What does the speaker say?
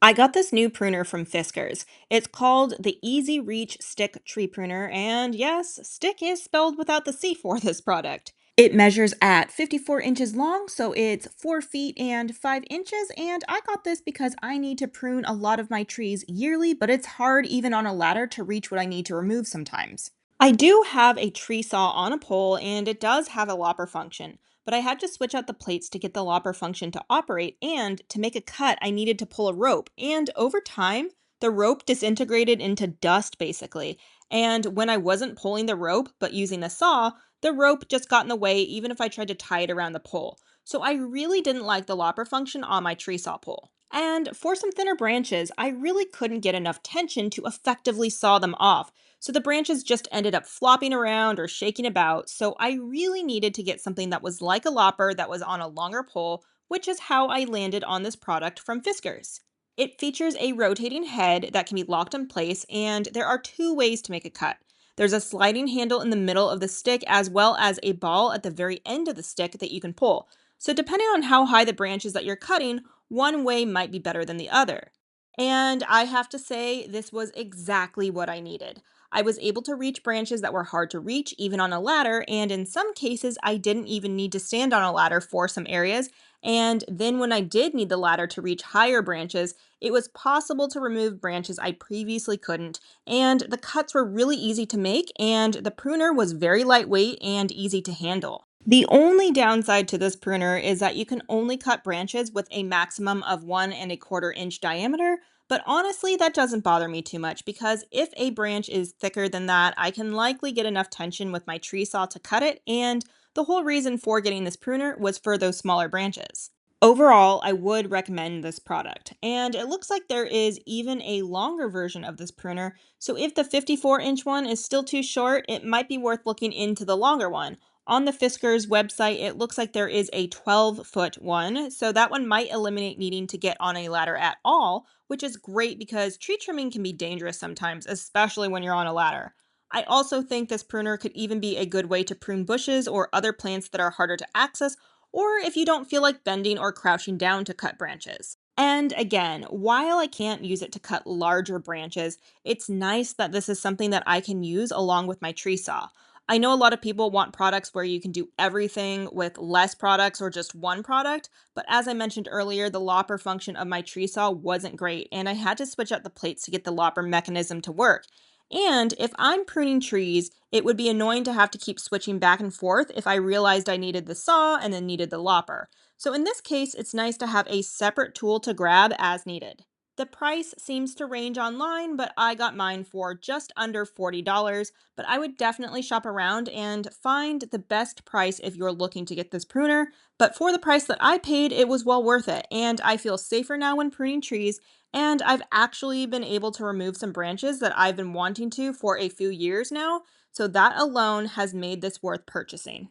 I got this new pruner from Fiskars. It's called the Easy Reach Stik Tree Pruner, and yes, stick is spelled without the C for this product. It measures at 54 inches long, so it's 4 feet and 5 inches, and I got this because I need to prune a lot of my trees yearly, but it's hard even on a ladder to reach what I need to remove sometimes. I do have a tree saw on a pole, and it does have a lopper function, but I had to switch out the plates to get the lopper function to operate, and to make a cut, I needed to pull a rope, and over time, the rope disintegrated into dust basically. And when I wasn't pulling the rope but using a saw, the rope just got in the way even if I tried to tie it around the pole. So I really didn't like the lopper function on my tree saw pole. And for some thinner branches, I really couldn't get enough tension to effectively saw them off, so the branches just ended up flopping around or shaking about. So I really needed to get something that was like a lopper that was on a longer pole, which is how I landed on this product from Fiskars. It features a rotating head that can be locked in place, and there are two ways to make a cut. There's a sliding handle in the middle of the stick, as well as a ball at the very end of the stick that you can pull. So, depending on how high the branches that you're cutting, one way might be better than the other. And I have to say, this was exactly what I needed. I was able to reach branches that were hard to reach, even on a ladder, and in some cases, I didn't even need to stand on a ladder for some areas. And then, when I did need the ladder to reach higher branches, it was possible to remove branches I previously couldn't. And the cuts were really easy to make, and the pruner was very lightweight and easy to handle. The only downside to this pruner is that you can only cut branches with a maximum of 1¼ inch diameter, but honestly, that doesn't bother me too much because if a branch is thicker than that, I can likely get enough tension with my tree saw to cut it, and the whole reason for getting this pruner was for those smaller branches. Overall, I would recommend this product, and it looks like there is even a longer version of this pruner, so if the 54-inch one is still too short, it might be worth looking into the longer one. On the Fiskars website, it looks like there is a 12-foot one, so that one might eliminate needing to get on a ladder at all, which is great because tree trimming can be dangerous sometimes, especially when you're on a ladder. I also think this pruner could even be a good way to prune bushes or other plants that are harder to access, or if you don't feel like bending or crouching down to cut branches. And again, while I can't use it to cut larger branches, it's nice that this is something that I can use along with my tree saw. I know a lot of people want products where you can do everything with less products or just one product, but as I mentioned earlier, the lopper function of my tree saw wasn't great, and I had to switch out the plates to get the lopper mechanism to work. And if I'm pruning trees, it would be annoying to have to keep switching back and forth if I realized I needed the saw and then needed the lopper. So in this case, it's nice to have a separate tool to grab as needed. The price seems to range online, but I got mine for just under $40. But I would definitely shop around and find the best price if you're looking to get this pruner. But for the price that I paid, it was well worth it. And I feel safer now when pruning trees. And I've actually been able to remove some branches that I've been wanting to for a few years now. So that alone has made this worth purchasing.